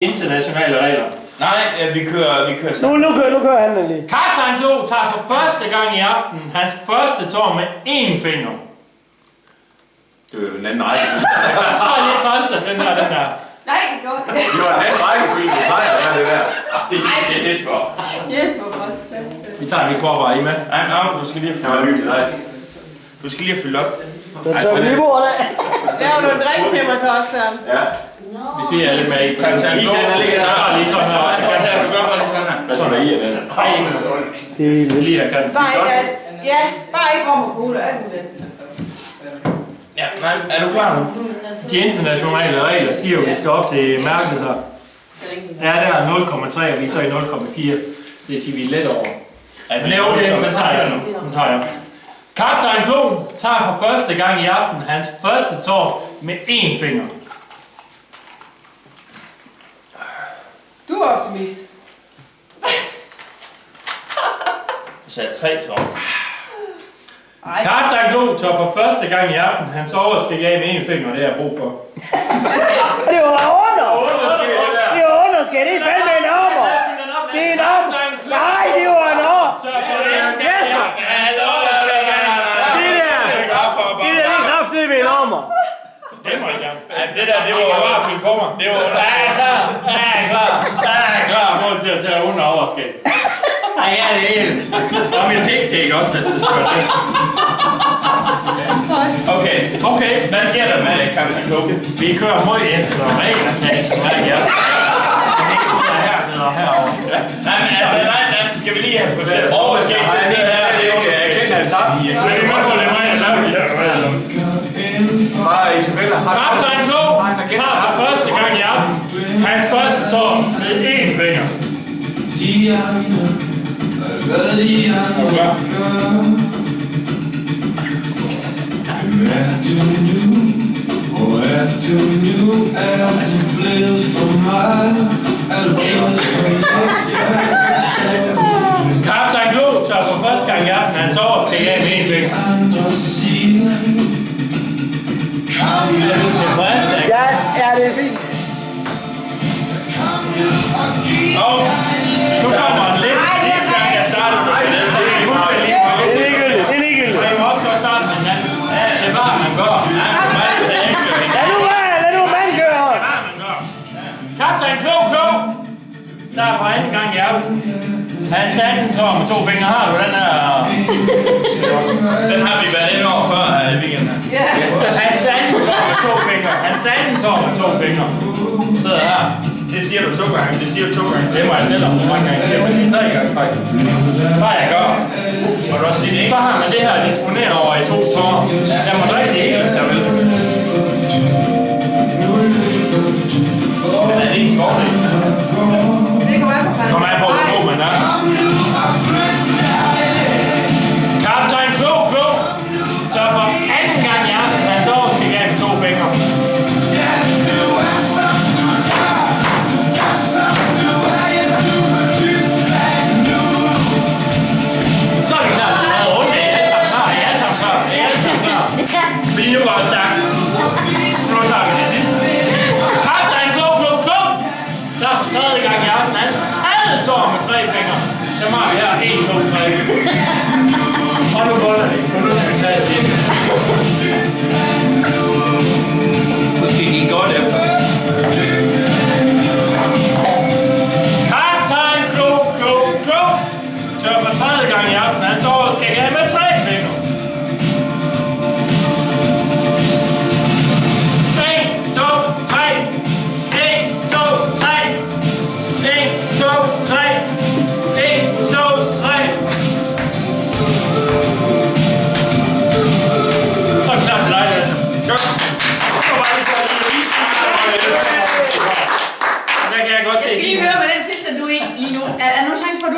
internationale regler. Nej, vi kører Nu kører han den lige. Kaptajn Klo tager for første gang i aften hans første tår med én finger. Det var jo den anden rækkefølge. Så er lidt træls, at den der. Nej, det går. Det var den anden rækkefølge, det plejer at være det der. Det er Jesper. Jesper også. Vi tager lige korvar i, mand. Nej, du skal lige have fyldt op. Du skal lige have fyldt op. Så tør vi lige bordet af. Laver du en drink til mig så også, Søren? Ja. Vi siger lidt med i. Kaptajn Klo, Jeg tager lige sådan her. Hvad sagde du? Gør bare lige sådan her. Hvad så der i, eller? Hej, ikke. Det er Lige her kan. Bare ikke rom og cola, er det til? Ja, er du klar nu? De internationale regler siger jo, at vi skal op til mærket her. Der er 0,3, og vi er så i 0,4. Så det siger, vi er let over. Men det er okay, den tager jeg. Kaptajn Klo tager for første gang i aften hans første tår med én finger. Du er optimist. Du sagde 3 tår. Kaptajn Klo tager for første gang i aften hans overskæg af med én finger, det har jeg brug for. Det var under! Det var underskæg, det er fandme en ommer! Det er en ommer! Nej, det var en ommer! Jesper! Det der er kraftigt ved en ommer! Det må jeg gerne. Det var bare at fylde på mig. Det var, klar. Måden til at tage under overskæg. Ej, ja, det er helt. Og min pikskæg også, hvis det skal det. Okay, hvad sker der med Kaptajn Klo? Vi kører mod efter regler, kan I så meget gerne. Det er ikke der hernede og herovre. Nej, skal vi lige have på det? Overskæg, det sidder her, det er okay. Jeg kender det tabt. Det er mig, der laver de her regler. Bare Isabella. Kaptajn Klo tager for første gang i aften hans første tår med én finger. Kaptajn Klo tager for første gang i aften hans overskæg af med én finger. Ja, det er fint. Og nu kommer en lidt sidste gang, jeg starter med det. Det er ligegyldigt. Og jeg må også godt starte med den anden. Ja, det er bare, man går. Lad nu mand køre! Kaptajn Klo tager for anden gang i aften. Hans anden tår med 2 fingre. Har du den her? Den har vi været ind over før i weekenden. Hans anden tår med 2 fingre. Hans anden tår med 2 fingre. Sidder her. Det siger du 2 gange. Det må jeg selv om, hvor mange gange jeg siger. Jeg siger 3 gange faktisk. Bare jeg gør. Må du også sige det, ikke? Så har man det her at disponere over i 2 tår. Jeg må drikke det hele, hvis jeg vil. Men er det en fordel? Det kommer an på, hvad Kom an på, hvor god man er. Kaptajn Klo tager for anden gang i aften hans overskæg af med 2 fingre. Så er vi klar. I er alle sammen klar. Fordi nu går det stærkt. Nu tager vi det sidste. Kaptajn Klo tager for tredje gang i aften hans tredje tår med 3 fingre. Dem har vi her. 1, 2, 3. Og nu bunder det. Nu skal vi tage det sidste. Nu skal I give godt efter. Kaptajn Klo tør for tredje gang i aften hans overskæg af med 3 fingre. 1, 2, 3. 1, 2, 3. 1, 2, 3.